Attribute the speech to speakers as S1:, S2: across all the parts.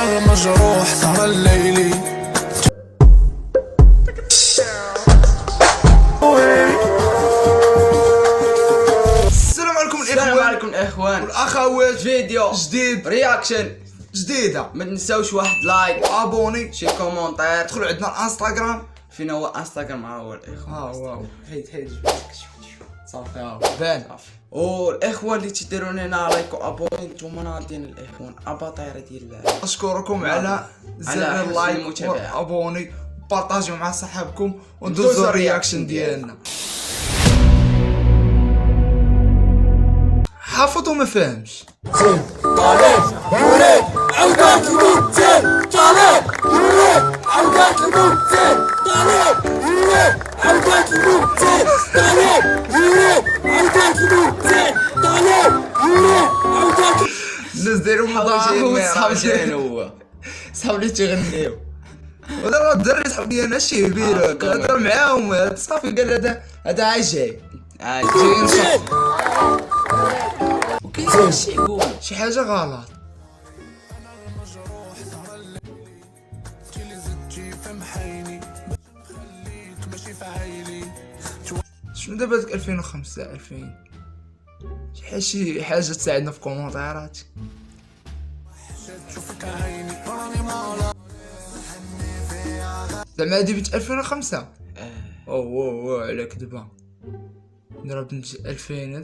S1: انا مجروح سهر الليلي. السلام عليكم
S2: الاخوان
S1: والاخوات،
S2: فيديو
S1: جديد
S2: رياكشن
S1: جديده.
S2: ما تنساوش واحد لايك
S1: ابوني،
S2: شي كومونتير.
S1: ادخلوا عندنا الانستغرام.
S2: فين هو انستغرام؟ هو الاخوان
S1: واو هيد صافي بان.
S2: والاخوان اللي تديروا لنا لايك وابوني نتوما ناضين الاخوان اباطيره ديال
S1: اشكركم على زر
S2: حسن
S1: اللايك
S2: المتابعة.
S1: وابوني، بارطاجيو مع صحابكم وندوزو الرياكشن ديالنا. حافظ وما فاهمش. الناس دايروا مضاعف
S2: صحابي هو
S1: صحاب اللي تيغنيو. ودابا الدري صاحب ديالنا شي كبير كنهضر معاهم صافي قال هذا عاي جاي جاي نشوف
S2: وكاين شي يقول
S1: شي حاجه غلط. شنو دابا ديك 2005 2000 شي حاجه تساعدنا في كومونتيرات. زعما هادي بنت 2005 اوه على كذبه. ضرب بنت 2000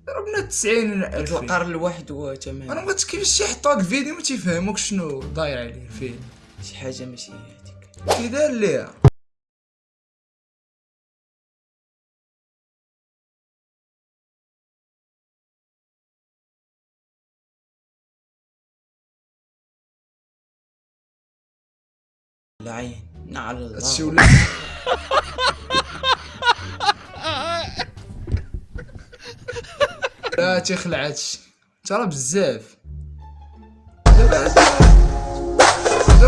S1: ضربنا 90
S2: القرن الواحد هو تمام.
S1: انا بغيت كيفاش شي يحطوا هاد الفيديو ما تيفهموكش شنو ضايع عليه الفيلم.
S2: شي حاجه ماشي هذيك
S1: كي دار ليها.
S2: العين على الله.
S1: هادشي ولا لا تيخلع هادشي ترى بزاف. دابا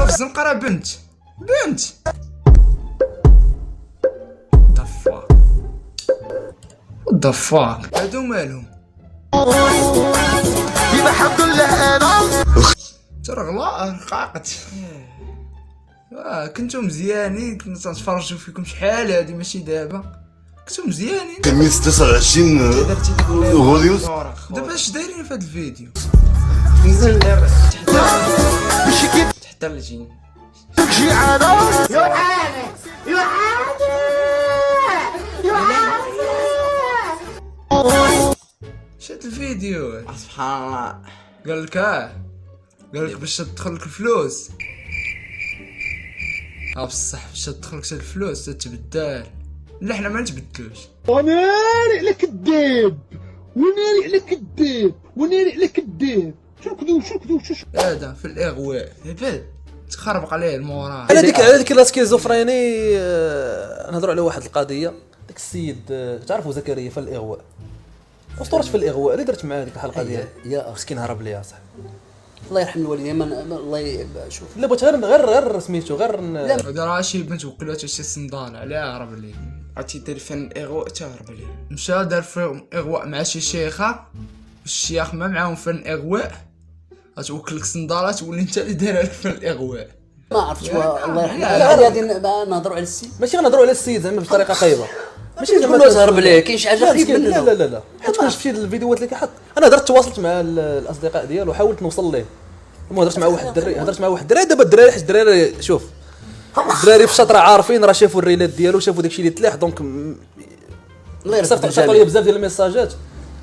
S1: في الزنقه راه بنت ضفاك هادو مالهم
S3: ديما الحمد لله انا
S1: ترى غلا رقاقت. كنتو مزيانين، كنا تنتفرجوا فيكم شحال هادي ماشي دابا. كنتو مزيانين.
S3: كمية 29
S2: درتي ديك
S3: غوليوس.
S1: دابا اش دايرين في هاد الفيديو؟
S2: نزل
S3: ماشي كيف
S2: تحت الجين
S3: تجي انا
S1: شاد الفيديو
S2: سبحان الله.
S1: قال لك باش تدخل لك الفلوس. بصح باش تدخل لك الفلوس تتبدل. لا حنا ما نتبدلوش.
S4: وناري على كداب وناري على كداب وناري على كداب. شو كذو
S1: هذا في الاغواء هبل تخربق عليه المورال.
S5: على ديك الاسكيزوفريني. نهضروا على واحد القضيه. داك السيد تعرفوا زكريا في الاغواء، اسطوره في الاغواء اللي درت معاه ديك الحلقه ديال
S6: يا
S5: مسكين هرب ليها صاحبي.
S6: الله يرحم الوالدين. الله شوف
S5: لا بغيت غير سميتو غير
S1: هذا راه شي بنت وكلاتو شي صندال عليها هرب ليه.
S2: عرفتي دير فن الاغواء تهرب عليه.
S1: مشى دار فيهم اغواء مع شي شيخه، والشيخ ما معاهم فن اغواء. غتوكل لك صندالات تولي انت اللي داير لك فن الاغواء.
S6: ما عرفتش. الله يرحم الوالدين. غادي نهضروا على السيد.
S5: ماشي غنهضروا على السيد زعما بطريقه خايبه. ماشي
S6: زعما تهرب عليه. كاين شي حاجه خفيف منه.
S5: لا حيت كنت شفتي الفيديوهات اللي كيحط. انا تواصلت مع الاصدقاء ديالو وحاولت نوصل ليه. هضرت مع واحد الدري دابا الدراري حيت الدراري شوف الدراري في الشاطره عارفين راه شافوا الريلات ديالو شافوا داكشي اللي تلاح دونك
S6: الله يرحم
S5: صيفطوا لي بزاف ديال الميساجات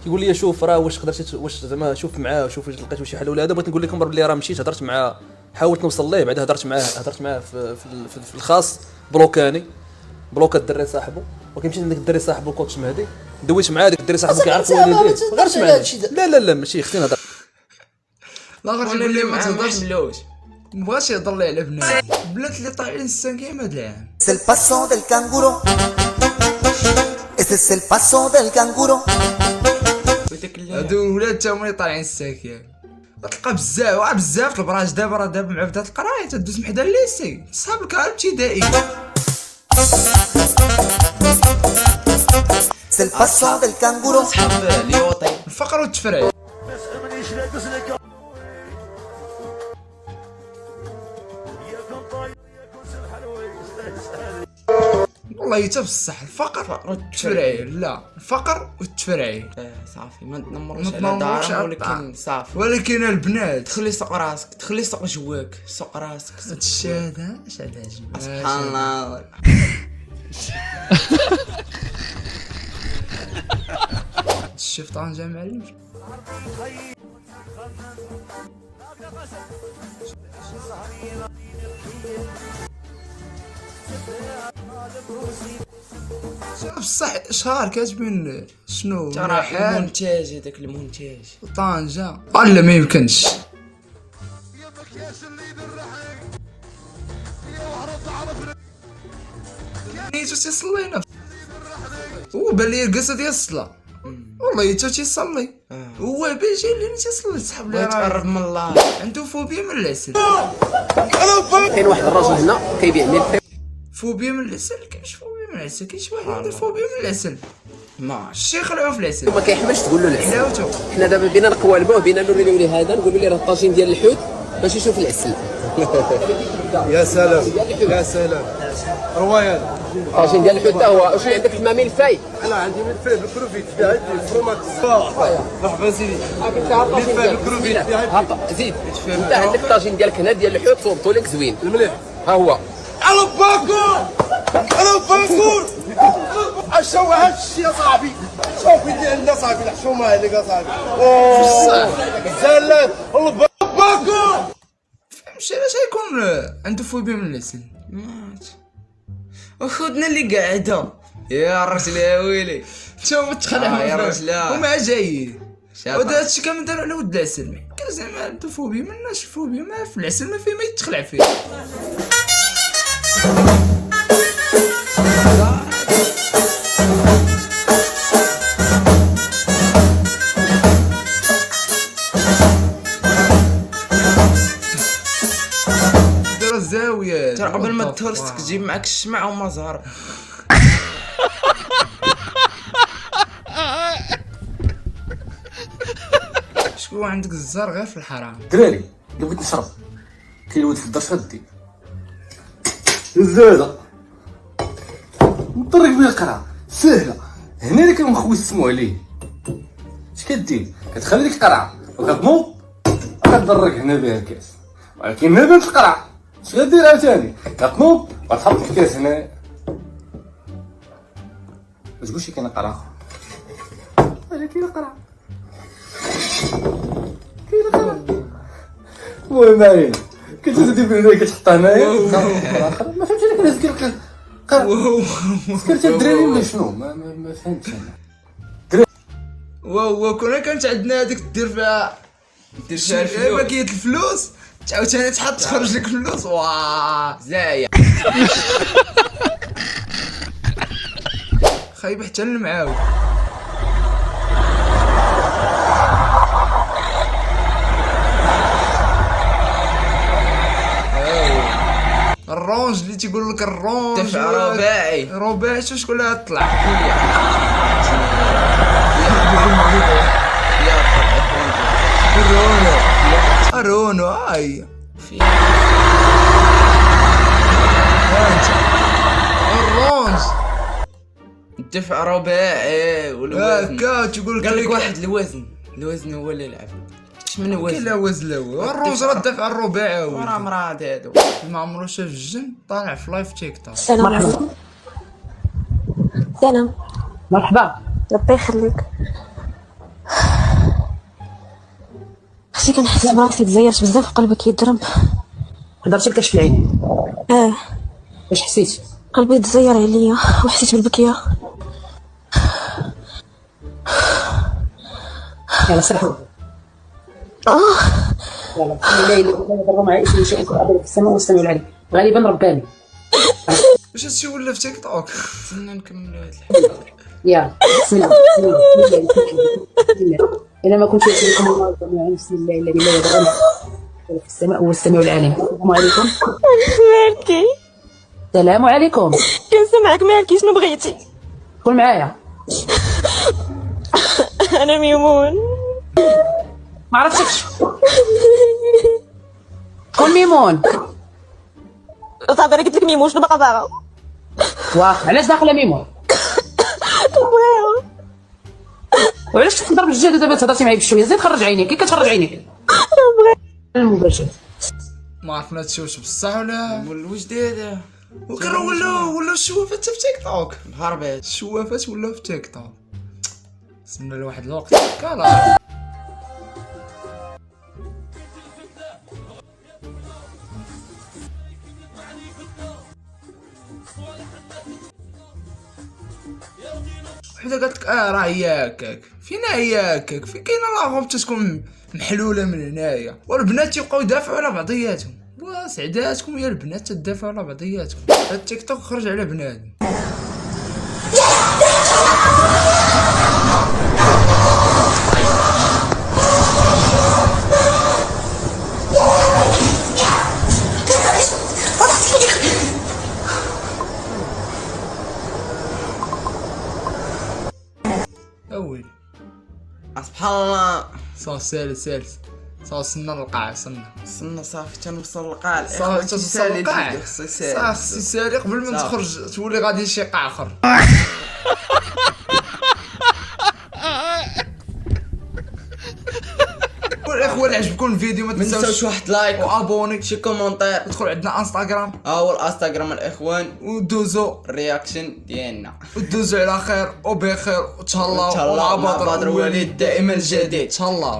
S5: كيقول لي شوف راه واش قدرتي واش زعما شوف معاه شوف واش لقيتو شي حل ولا هذا. بغيت نقول لكم بلي راه مشيت هضرت معاه حاولت نوصل ليه بعدا هضرت معاه في الخاص بلوكاني بلوكا الدري صاحبه. ولكن مشيت لذاك الدري صاحبه الكوتش مهدي دويت مع هذاك الدري صاحبه كيعرف والديه غير معاه. لا ماشي اختي نهضر.
S1: لا غير تقول لي ما
S2: ما
S1: تهضرش.
S2: حملوش
S1: مبغاش يهضر لي على بنات البنات اللي طالعين السانكيام هاد العام.
S7: Es el paso del canguro. Ese es el paso del canguro.
S2: وداك
S1: هادو الولاد تا هما اللي طالعين السانكيام. تلقى بزاف البراج. دابا مع بدات القرايه تدوز محدا الليسي صحاب الكار ابتدائي.
S7: Es el paso del canguro.
S2: صحاب اليوطي
S1: الفقر والتفريع. والله حتى بصح الفقر والتفرعيل، لا الفقر والتفرعيل
S2: صافي ما تنمروش
S1: ما
S2: على
S1: تنمروش
S2: دارهم،
S1: على
S2: ولكن
S1: الطعام.
S2: صافي
S1: ولكن البنات
S2: تخلي سوق راسك، تخلي سوق جواك، سوق راسك.
S1: هادشي هذا اش هذا عجبني.
S2: سبحان الله.
S1: الشيف طنجة معلم. بصح شهر كاتبين شنو
S2: ترى
S1: ريحان
S2: المونتاج، هذاك المونتاج
S1: طنجة ولا ما يمكنش. نيتو تيصلينا هو بان لي القصه ديال الصلاه، والله حتى تيصلي هو بيجي اللي تيصلي سحب لي
S2: تقرب من الله.
S1: عنده فوبيا من العسل.
S6: كاين واحد الراجل هنا كيبيع ملفي
S1: فوبيا من العسل، كاينش فوبيا من العسل، كاين شي واحد عنده فوبيا من العسل.
S2: ما
S1: الشيخ خلعوه في العسل
S6: وما كيحملش تقول له العسل.
S1: حلاوته.
S6: حنا دابا بينا نقوالبوه، بينا نوريو ليه هذا، نقولوا ليه راه الطاجين ديال الحوت باش يشوف العسل.
S4: يا سلام يا سلام رويال.
S6: الطاجين ديال الحوت هو واش عندك حما ملفي؟
S4: انا عندي من فيه بالبروفيت فيه عندي فروماكس. مرحبا سيدي.
S6: ملفي بالبروفيت هاكا زيد. انت عندك الطاجين ديالك هنا ديال الحوت صوبتو لك زوين
S4: المليح.
S6: ها هو.
S4: الو باكور الو باكور. اشو هاد الشيء يا صاحبي، شوفي اللي عندنا صاحبي الحشومه هذيك يا صاحبي. اوه زلات باكور.
S1: فهمتش علاش يكون عنده فوبيا من العسل.
S2: مات وخدنا اللي قاعده يا الرجل يا ويلي.
S1: تا تخلع
S2: يا رجل.
S1: ومع جايين
S2: شاطر.
S1: ودا هادشي كامل دارو على ود العسل. ما يمكن زعما عنده فوبيا مناش فوبيا ما في العسل، ما فيه ما يتخلع فيه. دار الزاوية
S2: ترى قبل ما تهرسك تجيب معك الشمع وما زهر.
S1: شكون عندك الزهر غير في الحرام.
S8: دراري اللي بغيت نشرب كاين الواد في الدار شادي الزاده نطرق بها القرعه سهله. هنا اللي كنخوي السمو عليه. اش كدير؟ كتخلي ديك القرعه وكتنوض كتدرك هنا بها الكاس، ولكن ما بانش القرعه. اش كدير عاوتاني؟ كتنوض وتحط الكاس هنا. ما تقولش كاينه قرعه، ولكن قرعه المهم علينا كتزيد بهنا كتحطها هنايا. ما فهمتش انا كنهز سكرت الدراري ولا شنو؟ ما فهمتش انا.
S1: واو كنا كانت عندنا هذيك دير فيها باكية الفلوس عاوتاني تحط تخرج لك الفلوس. واه
S2: زايا
S1: خايب حتى المعاود. الرونج اللي تيقول لك الرونج
S2: دفع رباعي.
S1: رباعي شكون اللي طلع رونو هاي الرونج
S2: دفع رباعي والوزن.
S1: هكا تيقول
S2: قال لك واحد الوزن هو اللي يلعب. اش من
S1: كاين لا
S2: وزن؟
S1: وزن لا والو. الرونج راه دافع الرباعي
S2: ورا مراد هادو.
S1: ما عمرو شاف الجن طالع في لايف تيك توك.
S9: السلام عليكم. سلام.
S6: مرحبا.
S9: ربي يخليك. اختي كنحس براسي تزيرت بزاف وقلبي كيضرب.
S6: هضرتي لكاش في العين؟ واش حسيتي؟
S9: قلبي تزير عليا وحسيت بالبكيه.
S6: يلا سرحوا. يلا لا اله الا الله معي اسمي شيء في السماء والسماء العلي. غالبا رباني.
S1: واش هادشي ولا في تيك توك؟
S2: استنى نكملوا هاد الحلقة.
S6: يلا بسم الله الا ما كنت لكم الله جميعا بسم الله الذي لا يضر في السماء والسماء العليم. السلام عليكم.
S9: مالكي؟
S6: السلام عليكم.
S9: كنسمعك مالكي شنو بغيتي؟
S6: كون معايا.
S9: انا ميمون.
S6: ما عرفتكش. كون ميمون.
S9: صافي انا قلت لك ميمون شنو باقا باغا.
S6: واخا علاش داخله ميمون؟
S9: بغيها.
S6: وعلاش تقدر بالجهد دابا تهضرتي معايا بشويه زيد خرج عينيك كي كتخرج عينيك المباشر.
S1: ما عرفنا تشوش بصح ولا
S2: ولو جديد
S1: وكرا ولاو الشوافات في تيك توك.
S2: هربت
S1: الشوافات ولاو في تيك توك. وصلنا لواحد الوقت كالا وحده قالت لك راه هي هكاك. فين هي هكاك؟ فين كاينه لاغوب تكون محلوله من هنايا والبنات يبقاو يدافعوا على بعضياتهم. وسعداتكم يا البنات تدافعوا على بعضياتكم. هاد التيك توك خرج على بنادم. اويلي
S2: سبحان الله.
S1: سالس صافي وصلنا للقاع.
S2: وصلنا صافي تنوصل للقاع.
S1: صافي توصل للقاع. خصي سالي قبل ما تخرج تولي غادي شي قاع اخر. الاخوه اللي عجبكم الفيديو ما
S2: تنساوش واحد لايك
S1: وابوني
S2: شي كومونتير.
S1: ادخلوا عندنا انستغرام
S2: والانستغرام الاخوان
S1: ودوزو
S2: الرياكشن ديالنا
S1: ودوزو على خير وبخير وتهلاو.
S2: مع بدر وليد دائما جديد.
S1: تهلاو.